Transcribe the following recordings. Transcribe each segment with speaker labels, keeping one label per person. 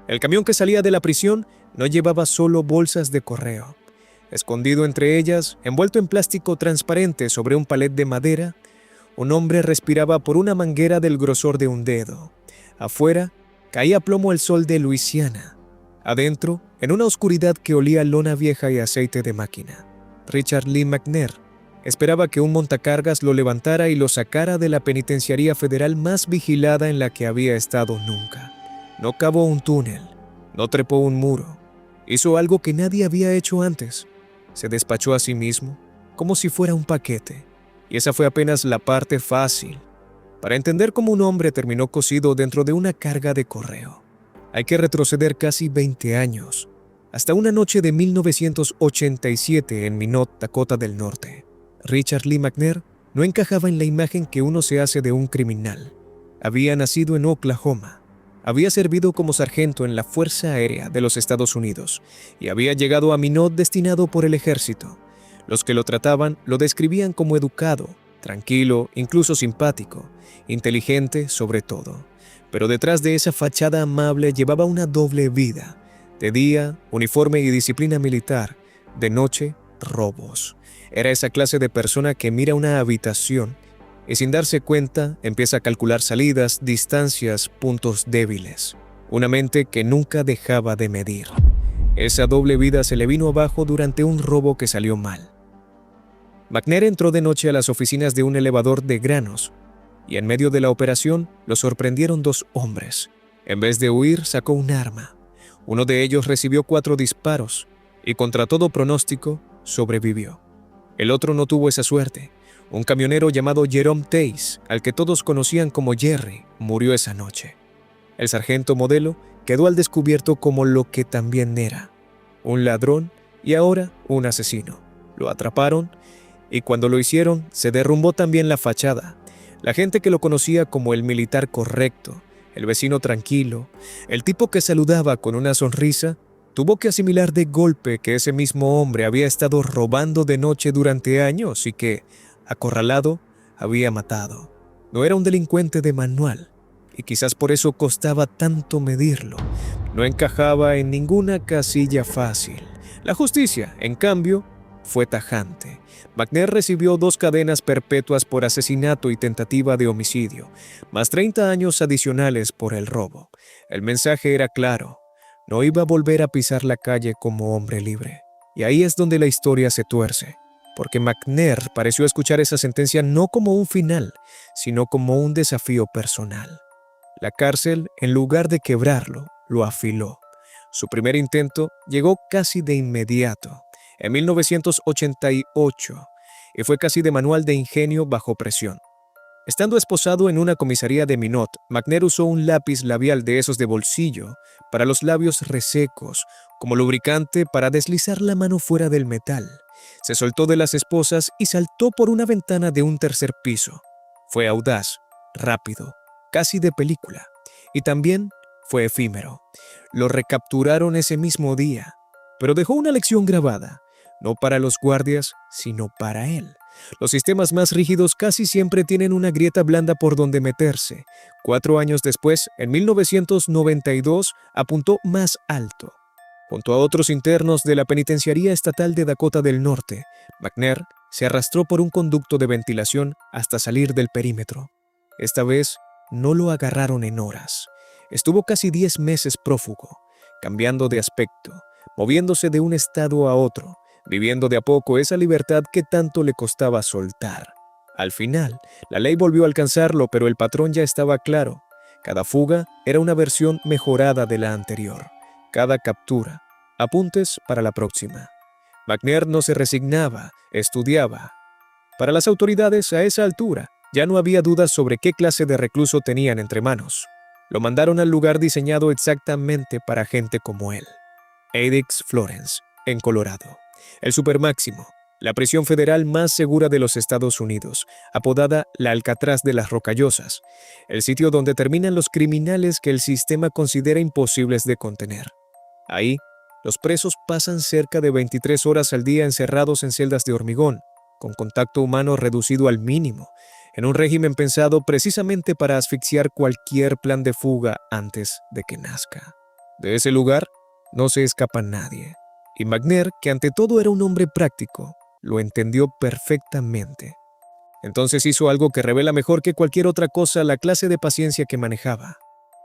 Speaker 1: El camión que salía de la prisión no llevaba solo bolsas de correo. Escondido entre ellas, envuelto en plástico transparente sobre un palet de madera, un hombre respiraba por una manguera del grosor de un dedo. Afuera, caía a plomo el sol de Luisiana. Adentro, en una oscuridad que olía a lona vieja y aceite de máquina, Richard Lee McNair esperaba que un montacargas lo levantara y lo sacara de la penitenciaría federal más vigilada en la que había estado nunca. No cavó un túnel, no trepó un muro. Hizo algo que nadie había hecho antes. Se despachó a sí mismo, como si fuera un paquete. Y esa fue apenas la parte fácil. Para entender cómo un hombre terminó cosido dentro de una carga de correo, hay que retroceder casi 20 años, hasta una noche de 1987 en Minot, Dakota del Norte. Richard Lee McNair no encajaba en la imagen que uno se hace de un criminal. Había nacido en Oklahoma. Había servido como sargento en la Fuerza Aérea de los Estados Unidos y había llegado a Minot destinado por el ejército. Los que lo trataban lo describían como educado, tranquilo, incluso simpático, inteligente sobre todo. Pero detrás de esa fachada amable llevaba una doble vida. De día, uniforme y disciplina militar. De noche, robos. Era esa clase de persona que mira una habitación y sin darse cuenta empieza a calcular salidas, distancias, puntos débiles. Una mente que nunca dejaba de medir. Esa doble vida se le vino abajo durante un robo que salió mal. McNair entró de noche a las oficinas de un elevador de granos y en medio de la operación lo sorprendieron dos hombres. En vez de huir, sacó un arma. Uno de ellos recibió 4 disparos y contra todo pronóstico sobrevivió. El otro no tuvo esa suerte. Un camionero llamado Jerome Taze, al que todos conocían como Jerry, murió esa noche. El sargento modelo quedó al descubierto como lo que también era, un ladrón y ahora un asesino. Lo atraparon y cuando lo hicieron se derrumbó también la fachada. La gente que lo conocía como el militar correcto, el vecino tranquilo, el tipo que saludaba con una sonrisa, tuvo que asimilar de golpe que ese mismo hombre había estado robando de noche durante años y que, acorralado, había matado. No era un delincuente de manual, y quizás por eso costaba tanto medirlo. No encajaba en ninguna casilla fácil. La justicia, en cambio, fue tajante. McNair recibió 2 cadenas perpetuas por asesinato y tentativa de homicidio, más 30 años adicionales por el robo. El mensaje era claro: no iba a volver a pisar la calle como hombre libre. Y ahí es donde la historia se tuerce, porque McNair pareció escuchar esa sentencia no como un final, sino como un desafío personal. La cárcel, en lugar de quebrarlo, lo afiló. Su primer intento llegó casi de inmediato, en 1988, y fue casi de manual de ingenio bajo presión. Estando esposado en una comisaría de Minot, McNair usó un lápiz labial de esos de bolsillo para los labios resecos, como lubricante para deslizar la mano fuera del metal. Se soltó de las esposas y saltó por una ventana de un 3er piso. Fue audaz, rápido, casi de película, y también fue efímero. Lo recapturaron ese mismo día, pero dejó una lección grabada, no para los guardias, sino para él. Los sistemas más rígidos casi siempre tienen una grieta blanda por donde meterse. 4 años después, en 1992, apuntó más alto. Junto a otros internos de la Penitenciaría Estatal de Dakota del Norte, McNair se arrastró por un conducto de ventilación hasta salir del perímetro. Esta vez no lo agarraron en horas. Estuvo casi 10 meses prófugo, cambiando de aspecto, moviéndose de un estado a otro, viviendo de a poco esa libertad que tanto le costaba soltar. Al final, la ley volvió a alcanzarlo, pero el patrón ya estaba claro. Cada fuga era una versión mejorada de la anterior. Cada captura, apuntes para la próxima. McNair no se resignaba, estudiaba. Para las autoridades, a esa altura, ya no había dudas sobre qué clase de recluso tenían entre manos. Lo mandaron al lugar diseñado exactamente para gente como él. Addicts Florence, en Colorado. El Supermáximo, la prisión federal más segura de los Estados Unidos, apodada la Alcatraz de las Rocallosas, el sitio donde terminan los criminales que el sistema considera imposibles de contener. Ahí, los presos pasan cerca de 23 horas al día encerrados en celdas de hormigón, con contacto humano reducido al mínimo, en un régimen pensado precisamente para asfixiar cualquier plan de fuga antes de que nazca. De ese lugar no se escapa nadie. Y Magner, que ante todo era un hombre práctico, lo entendió perfectamente. Entonces hizo algo que revela mejor que cualquier otra cosa la clase de paciencia que manejaba.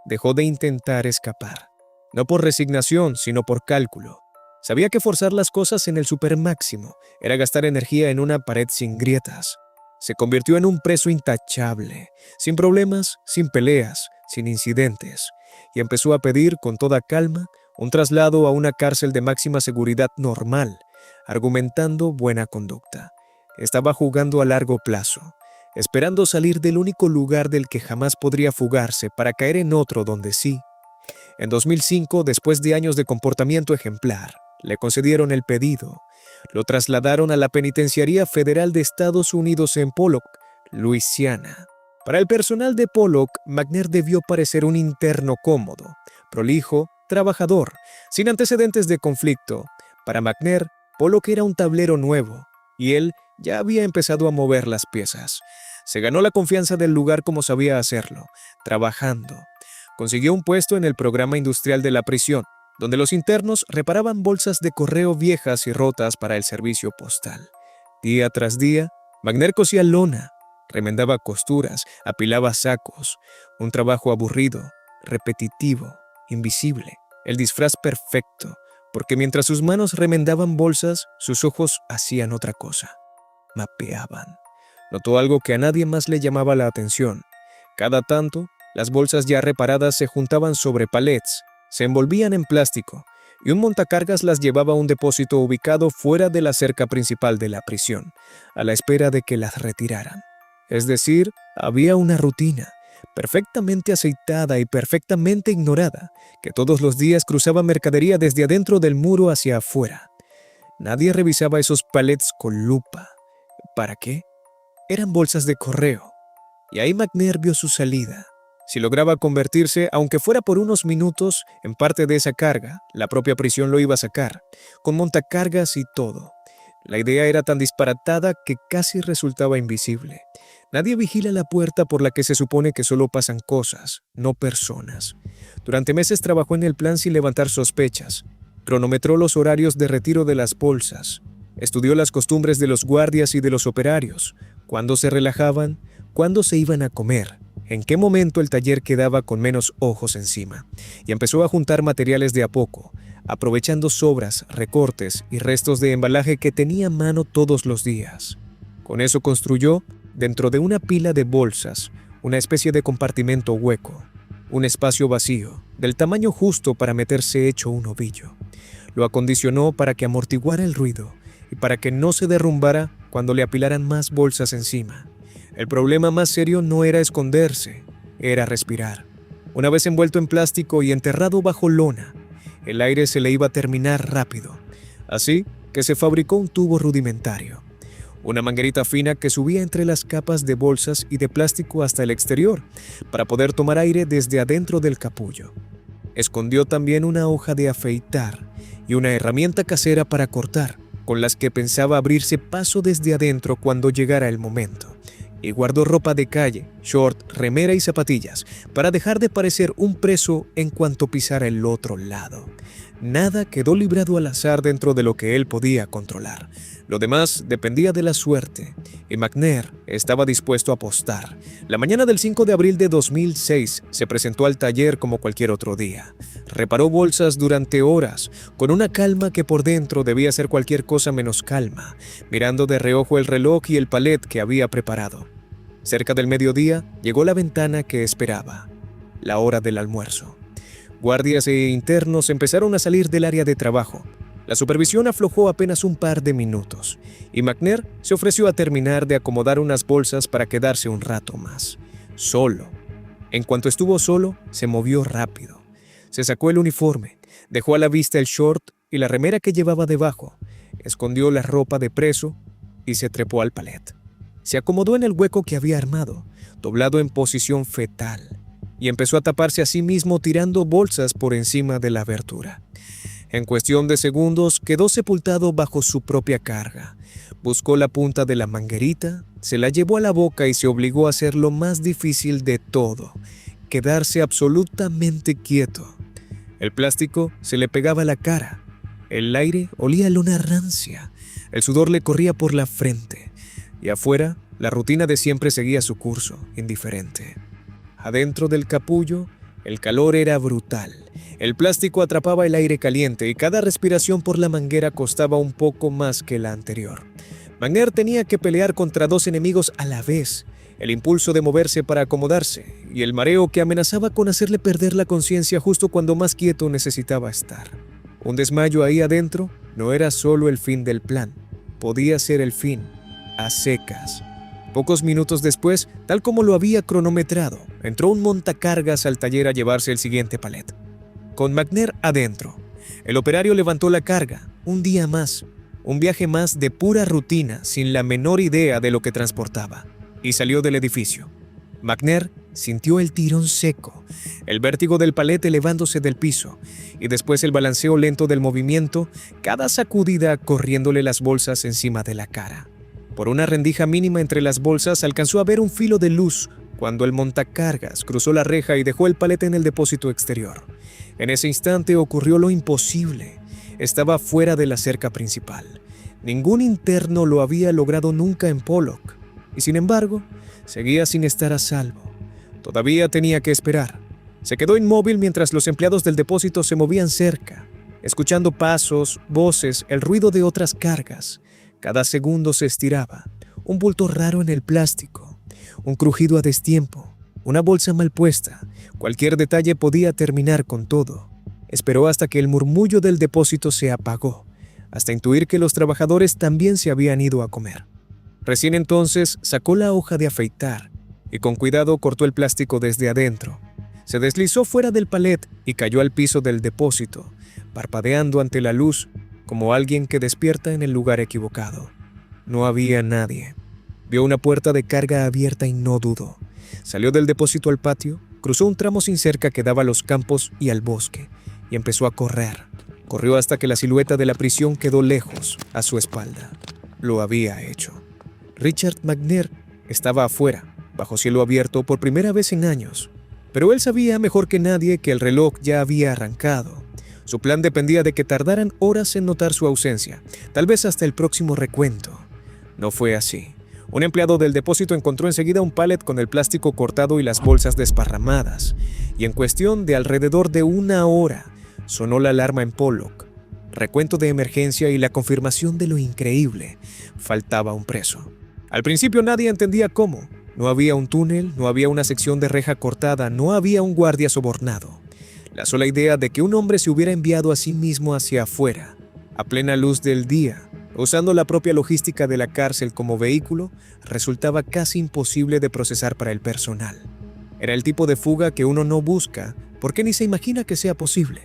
Speaker 1: Dejó de intentar escapar. No por resignación, sino por cálculo. Sabía que forzar las cosas en el supermáximo era gastar energía en una pared sin grietas. Se convirtió en un preso intachable, sin problemas, sin peleas, sin incidentes, y empezó a pedir con toda calma un traslado a una cárcel de máxima seguridad normal, argumentando buena conducta. Estaba jugando a largo plazo, esperando salir del único lugar del que jamás podría fugarse para caer en otro donde sí. En 2005, después de años de comportamiento ejemplar, le concedieron el pedido. Lo trasladaron a la Penitenciaría Federal de Estados Unidos en Pollock, Luisiana. Para el personal de Pollock, Magner debió parecer un interno cómodo, prolijo, trabajador, sin antecedentes de conflicto. Para Magner, Pollock era un tablero nuevo, y él ya había empezado a mover las piezas. Se ganó la confianza del lugar como sabía hacerlo, trabajando. Consiguió un puesto en el programa industrial de la prisión, donde los internos reparaban bolsas de correo viejas y rotas para el servicio postal. Día tras día, Magner cosía lona, remendaba costuras, apilaba sacos. Un trabajo aburrido, repetitivo, invisible. El disfraz perfecto, porque mientras sus manos remendaban bolsas, sus ojos hacían otra cosa. Mapeaban. Notó algo que a nadie más le llamaba la atención. Cada tanto, las bolsas ya reparadas se juntaban sobre palets, se envolvían en plástico, y un montacargas las llevaba a un depósito ubicado fuera de la cerca principal de la prisión, a la espera de que las retiraran. Es decir, había una rutina, perfectamente aceitada y perfectamente ignorada, que todos los días cruzaba mercadería desde adentro del muro hacia afuera. Nadie revisaba esos palets con lupa. ¿Para qué? Eran bolsas de correo. Y ahí Magner vio su salida. Si lograba convertirse, aunque fuera por unos minutos, en parte de esa carga, la propia prisión lo iba a sacar, con montacargas y todo. La idea era tan disparatada que casi resultaba invisible. Nadie vigila la puerta por la que se supone que solo pasan cosas, no personas. Durante meses trabajó en el plan sin levantar sospechas. Cronometró los horarios de retiro de las bolsas. Estudió las costumbres de los guardias y de los operarios. Cuándo se relajaban, cuándo se iban a comer, en qué momento el taller quedaba con menos ojos encima. Y empezó a juntar materiales de a poco, aprovechando sobras, recortes y restos de embalaje que tenía a mano todos los días. Con eso construyó, dentro de una pila de bolsas, una especie de compartimento hueco, un espacio vacío, del tamaño justo para meterse hecho un ovillo. Lo acondicionó para que amortiguara el ruido y para que no se derrumbara cuando le apilaran más bolsas encima. El problema más serio no era esconderse, era respirar. Una vez envuelto en plástico y enterrado bajo lona, el aire se le iba a terminar rápido. Así que se fabricó un tubo rudimentario, una manguerita fina que subía entre las capas de bolsas y de plástico hasta el exterior, para poder tomar aire desde adentro del capullo. Escondió también una hoja de afeitar y una herramienta casera para cortar, con las que pensaba abrirse paso desde adentro cuando llegara el momento. Y guardó ropa de calle, short, remera y zapatillas, para dejar de parecer un preso en cuanto pisara el otro lado. Nada quedó librado al azar dentro de lo que él podía controlar. Lo demás dependía de la suerte, y Magner estaba dispuesto a apostar. La mañana del 5 de abril de 2006 se presentó al taller como cualquier otro día. Reparó bolsas durante horas, con una calma que por dentro debía ser cualquier cosa menos calma, mirando de reojo el reloj y el palet que había preparado. Cerca del mediodía llegó la ventana que esperaba, la hora del almuerzo. Guardias e internos empezaron a salir del área de trabajo. La supervisión aflojó apenas un par de minutos, y Magner se ofreció a terminar de acomodar unas bolsas para quedarse un rato más. Solo. En cuanto estuvo solo, se movió rápido. Se sacó el uniforme, dejó a la vista el short y la remera que llevaba debajo, escondió la ropa de preso y se trepó al palet. Se acomodó en el hueco que había armado, doblado en posición fetal, y empezó a taparse a sí mismo tirando bolsas por encima de la abertura. En cuestión de segundos quedó sepultado bajo su propia carga. Buscó la punta de la manguerita, se la llevó a la boca y se obligó a hacer lo más difícil de todo, quedarse absolutamente quieto. El plástico se le pegaba a la cara. El aire olía a lona rancia. El sudor le corría por la frente. Y afuera, la rutina de siempre seguía su curso, indiferente. Adentro del capullo, el calor era brutal. El plástico atrapaba el aire caliente y cada respiración por la manguera costaba un poco más que la anterior. Magner tenía que pelear contra dos enemigos a la vez: el impulso de moverse para acomodarse y el mareo que amenazaba con hacerle perder la conciencia justo cuando más quieto necesitaba estar. Un desmayo ahí adentro no era solo el fin del plan, podía ser el fin, a secas. Pocos minutos después, tal como lo había cronometrado, entró un montacargas al taller a llevarse el siguiente palet. Con Magner adentro, el operario levantó la carga, un día más, un viaje más de pura rutina, sin la menor idea de lo que transportaba, y salió del edificio. Magner sintió el tirón seco, el vértigo del palet elevándose del piso, y después el balanceo lento del movimiento, cada sacudida corriéndole las bolsas encima de la cara. Por una rendija mínima entre las bolsas alcanzó a ver un filo de luz cuando el montacargas cruzó la reja y dejó el palet en el depósito exterior. En ese instante ocurrió lo imposible. Estaba fuera de la cerca principal. Ningún interno lo había logrado nunca en Pollock, y sin embargo, seguía sin estar a salvo. Todavía tenía que esperar. Se quedó inmóvil mientras los empleados del depósito se movían cerca, escuchando pasos, voces, el ruido de otras cargas. Cada segundo se estiraba, un bulto raro en el plástico, un crujido a destiempo, una bolsa mal puesta. Cualquier detalle podía terminar con todo. Esperó hasta que el murmullo del depósito se apagó, hasta intuir que los trabajadores también se habían ido a comer. Recién entonces sacó la hoja de afeitar y con cuidado cortó el plástico desde adentro. Se deslizó fuera del palet y cayó al piso del depósito, parpadeando ante la luz como alguien que despierta en el lugar equivocado. No había nadie. Vio una puerta de carga abierta y no dudó. Salió del depósito al patio, cruzó un tramo sin cerca que daba a los campos y al bosque, y empezó a correr. Corrió hasta que la silueta de la prisión quedó lejos, a su espalda. Lo había hecho. Richard Magner estaba afuera, bajo cielo abierto por primera vez en años. Pero él sabía mejor que nadie que el reloj ya había arrancado. Su plan dependía de que tardaran horas en notar su ausencia, tal vez hasta el próximo recuento. No fue así. Un empleado del depósito encontró enseguida un palet con el plástico cortado y las bolsas desparramadas, y en cuestión de alrededor de una hora sonó la alarma en Pollock. Recuento de emergencia y la confirmación de lo increíble. Faltaba un preso. Al principio nadie entendía cómo. No había un túnel, no había una sección de reja cortada, no había un guardia sobornado. La sola idea de que un hombre se hubiera enviado a sí mismo hacia afuera, a plena luz del día, usando la propia logística de la cárcel como vehículo, resultaba casi imposible de procesar para el personal. Era el tipo de fuga que uno no busca, porque ni se imagina que sea posible.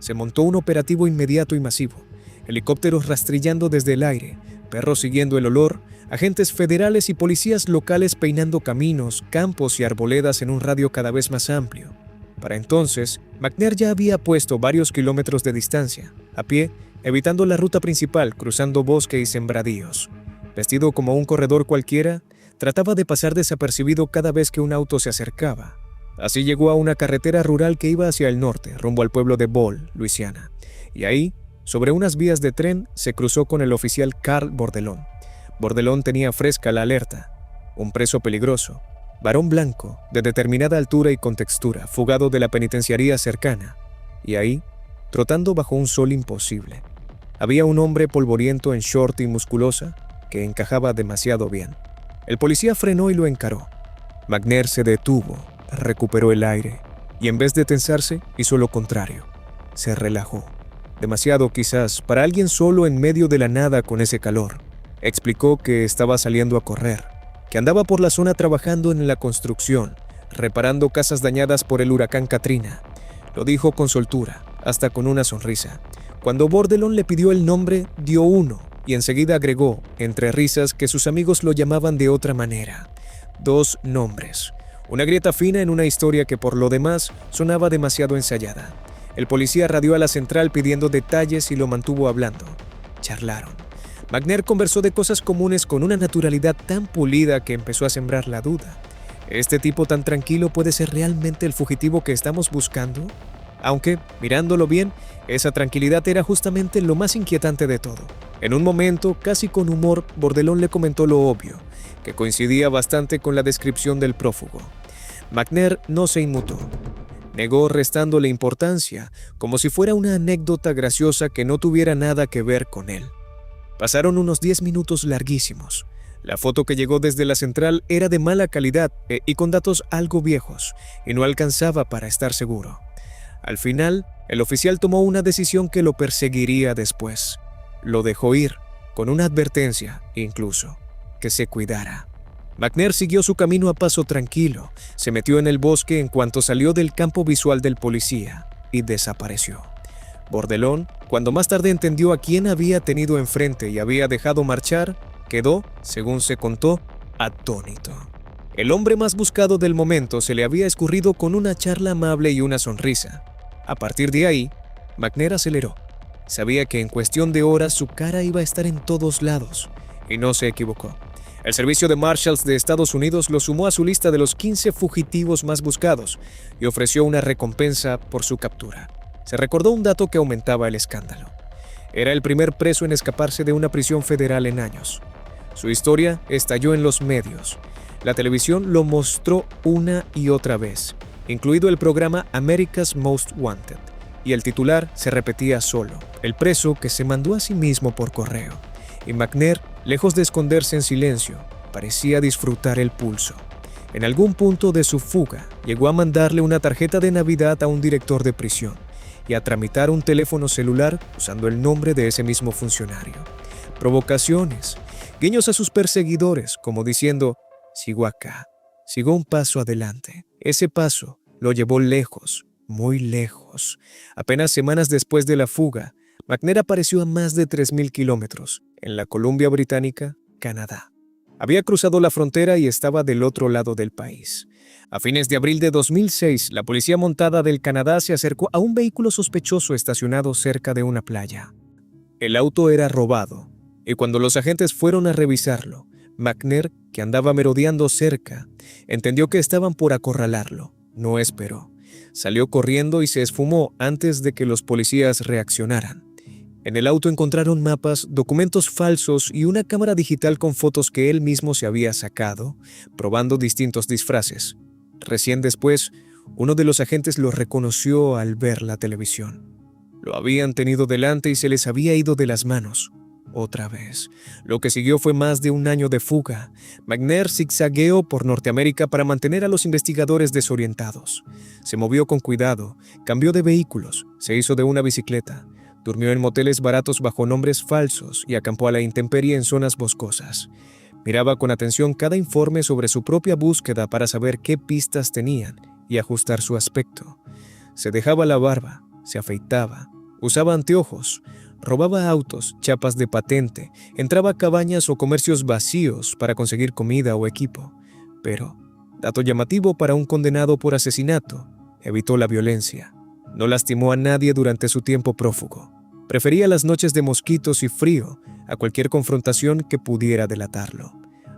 Speaker 1: Se montó un operativo inmediato y masivo, helicópteros rastrillando desde el aire, perros siguiendo el olor, agentes federales y policías locales peinando caminos, campos y arboledas en un radio cada vez más amplio. Para entonces, Magner ya había puesto varios kilómetros de distancia, a pie, evitando la ruta principal, cruzando bosque y sembradíos. Vestido como un corredor cualquiera, trataba de pasar desapercibido cada vez que un auto se acercaba. Así llegó a una carretera rural que iba hacia el norte, rumbo al pueblo de Ball, Luisiana. Y ahí, sobre unas vías de tren, se cruzó con el oficial Carl Bordelon. Bordelon tenía fresca la alerta. Un preso peligroso, varón blanco, de determinada altura y contextura, fugado de la penitenciaría cercana. Y ahí, trotando bajo un sol imposible, había un hombre polvoriento en short y musculosa que encajaba demasiado bien. El policía frenó y lo encaró. Magner se detuvo, recuperó el aire y en vez de tensarse, hizo lo contrario. Se relajó. Demasiado quizás para alguien solo en medio de la nada con ese calor. Explicó que estaba saliendo a correr, que andaba por la zona trabajando en la construcción, reparando casas dañadas por el huracán Katrina. Lo dijo con soltura, hasta con una sonrisa. Cuando Bordelon le pidió el nombre, dio uno y enseguida agregó, entre risas, que sus amigos lo llamaban de otra manera. 2 nombres. Una grieta fina en una historia que por lo demás sonaba demasiado ensayada. El policía radió a la central pidiendo detalles y lo mantuvo hablando. Charlaron. Magner conversó de cosas comunes con una naturalidad tan pulida que empezó a sembrar la duda. ¿Este tipo tan tranquilo puede ser realmente el fugitivo que estamos buscando? Aunque, mirándolo bien, esa tranquilidad era justamente lo más inquietante de todo. En un momento, casi con humor, Bordelon le comentó lo obvio, que coincidía bastante con la descripción del prófugo. McNair no se inmutó. Negó restándole importancia, como si fuera una anécdota graciosa que no tuviera nada que ver con él. Pasaron unos 10 minutos larguísimos. La foto que llegó desde la central era de mala calidad y con datos algo viejos, y no alcanzaba para estar seguro. Al final, el oficial tomó una decisión que lo perseguiría después. Lo dejó ir, con una advertencia, incluso, que se cuidara. McNair siguió su camino a paso tranquilo, se metió en el bosque en cuanto salió del campo visual del policía y desapareció. Bordelon, cuando más tarde entendió a quién había tenido enfrente y había dejado marchar, quedó, según se contó, atónito. El hombre más buscado del momento se le había escurrido con una charla amable y una sonrisa. A partir de ahí, McNair aceleró. Sabía que en cuestión de horas su cara iba a estar en todos lados, y no se equivocó. El Servicio de Marshals de Estados Unidos lo sumó a su lista de los 15 fugitivos más buscados y ofreció una recompensa por su captura. Se recordó un dato que aumentaba el escándalo. Era el primer preso en escaparse de una prisión federal en años. Su historia estalló en los medios. La televisión lo mostró una y otra vez, incluido el programa America's Most Wanted, y el titular se repetía solo: el preso que se mandó a sí mismo por correo. Y McNair, lejos de esconderse en silencio, parecía disfrutar el pulso. En algún punto de su fuga, llegó a mandarle una tarjeta de Navidad a un director de prisión y a tramitar un teléfono celular usando el nombre de ese mismo funcionario. Provocaciones, guiños a sus perseguidores, como diciendo: sigo acá, sigo un paso adelante. Ese paso lo llevó lejos, muy lejos. Apenas semanas después de la fuga, McNair apareció a más de 3,000 kilómetros, en la Columbia Británica, Canadá. Había cruzado la frontera y estaba del otro lado del país. A fines de abril de 2006, la policía montada del Canadá se acercó a un vehículo sospechoso estacionado cerca de una playa. El auto era robado, y cuando los agentes fueron a revisarlo, McNair, que andaba merodeando cerca, entendió que estaban por acorralarlo. No esperó. Salió corriendo y se esfumó antes de que los policías reaccionaran. En el auto encontraron mapas, documentos falsos y una cámara digital con fotos que él mismo se había sacado, probando distintos disfraces. Recién después, uno de los agentes lo reconoció al ver la televisión. Lo habían tenido delante y se les había ido de las manos. Otra vez. Lo que siguió fue más de un año de fuga. McNair zigzagueó por Norteamérica para mantener a los investigadores desorientados. Se movió con cuidado, cambió de vehículos, se hizo de una bicicleta, durmió en moteles baratos bajo nombres falsos y acampó a la intemperie en zonas boscosas. Miraba con atención cada informe sobre su propia búsqueda para saber qué pistas tenían y ajustar su aspecto. Se dejaba la barba, se afeitaba, usaba anteojos, robaba autos, chapas de patente, entraba a cabañas o comercios vacíos para conseguir comida o equipo. Pero, dato llamativo para un condenado por asesinato, evitó la violencia. No lastimó a nadie durante su tiempo prófugo. Prefería las noches de mosquitos y frío a cualquier confrontación que pudiera delatarlo.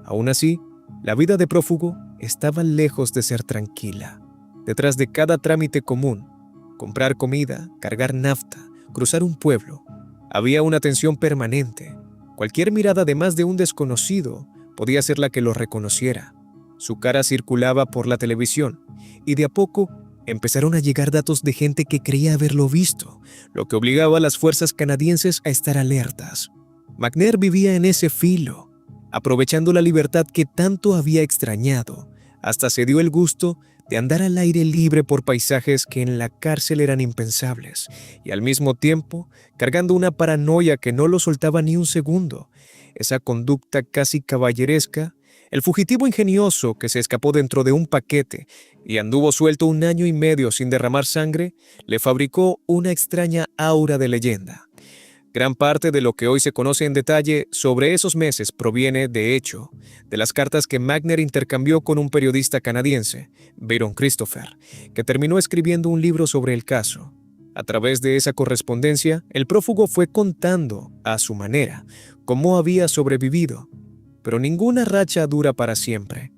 Speaker 1: Aún así, la vida de prófugo estaba lejos de ser tranquila. Detrás de cada trámite común, comprar comida, cargar nafta, cruzar un pueblo, había una tensión permanente. Cualquier mirada de más de un desconocido podía ser la que lo reconociera. Su cara circulaba por la televisión y de a poco empezaron a llegar datos de gente que creía haberlo visto, lo que obligaba a las fuerzas canadienses a estar alertas. McNair vivía en ese filo, aprovechando la libertad que tanto había extrañado. Hasta se dio el gusto de andar al aire libre por paisajes que en la cárcel eran impensables, y al mismo tiempo cargando una paranoia que no lo soltaba ni un segundo. Esa conducta casi caballeresca, el fugitivo ingenioso que se escapó dentro de un paquete y anduvo suelto 1 año y medio sin derramar sangre, le fabricó una extraña aura de leyenda. Gran parte de lo que hoy se conoce en detalle sobre esos meses proviene, de hecho, de las cartas que McNair intercambió con un periodista canadiense, Byron Christopher, que terminó escribiendo un libro sobre el caso. A través de esa correspondencia, el prófugo fue contando, a su manera, cómo había sobrevivido. Pero ninguna racha dura para siempre.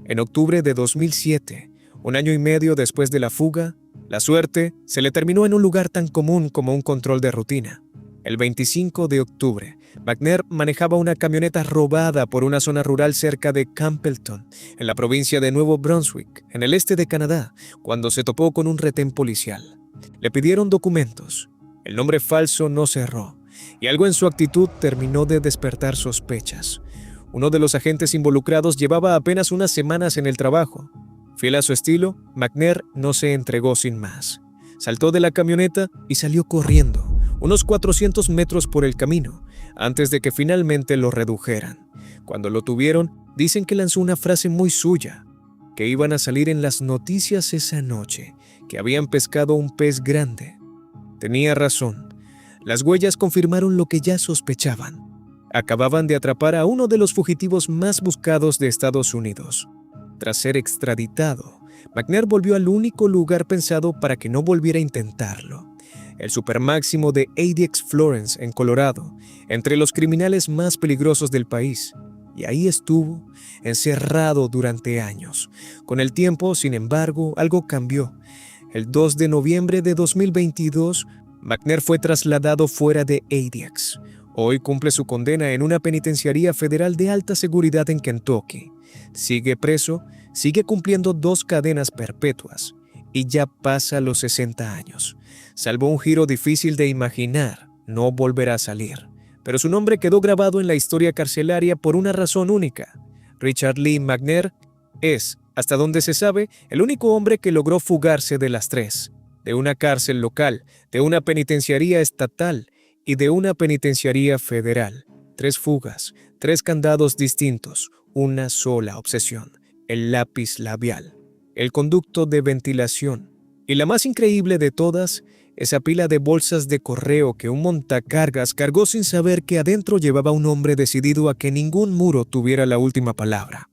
Speaker 1: En octubre de 2007, 1 año y medio después de la fuga, La suerte se le terminó en un lugar tan común como un control de rutina. El 25 de octubre, McNair manejaba una camioneta robada por una zona rural cerca de Campbellton, en la provincia de Nuevo Brunswick, en el este de Canadá, cuando se topó con un retén policial. Le pidieron documentos. El nombre falso no cerró, y algo en su actitud terminó de despertar sospechas. Uno de los agentes involucrados llevaba apenas unas semanas en el trabajo. Fiel a su estilo, McNair no se entregó sin más. Saltó de la camioneta y salió corriendo, unos 400 metros por el camino, antes de que finalmente lo redujeran. Cuando lo tuvieron, dicen que lanzó una frase muy suya, que iban a salir en las noticias esa noche, que habían pescado un pez grande. Tenía razón. Las huellas confirmaron lo que ya sospechaban. Acababan de atrapar a uno de los fugitivos más buscados de Estados Unidos. Tras ser extraditado, McNair volvió al único lugar pensado para que no volviera a intentarlo: el supermáximo de ADX Florence, en Colorado, entre los criminales más peligrosos del país. Y ahí estuvo, encerrado durante años. Con el tiempo, sin embargo, algo cambió. El 2 de noviembre de 2022, McNair fue trasladado fuera de ADX. Hoy cumple su condena en una penitenciaría federal de alta seguridad en Kentucky. Sigue preso, sigue cumpliendo 2 cadenas perpetuas y ya pasa los 60 años. Salvo un giro difícil de imaginar, no volverá a salir. Pero su nombre quedó grabado en la historia carcelaria por una razón única. Richard Lee McNair es, hasta donde se sabe, el único hombre que logró fugarse de las 3, de una cárcel local, de una penitenciaría estatal y de una penitenciaría federal. 3 fugas, 3 candados distintos, una sola obsesión: el lápiz labial, el conducto de ventilación y la más increíble de todas, esa pila de bolsas de correo que un montacargas cargó sin saber que adentro llevaba un hombre decidido a que ningún muro tuviera la última palabra.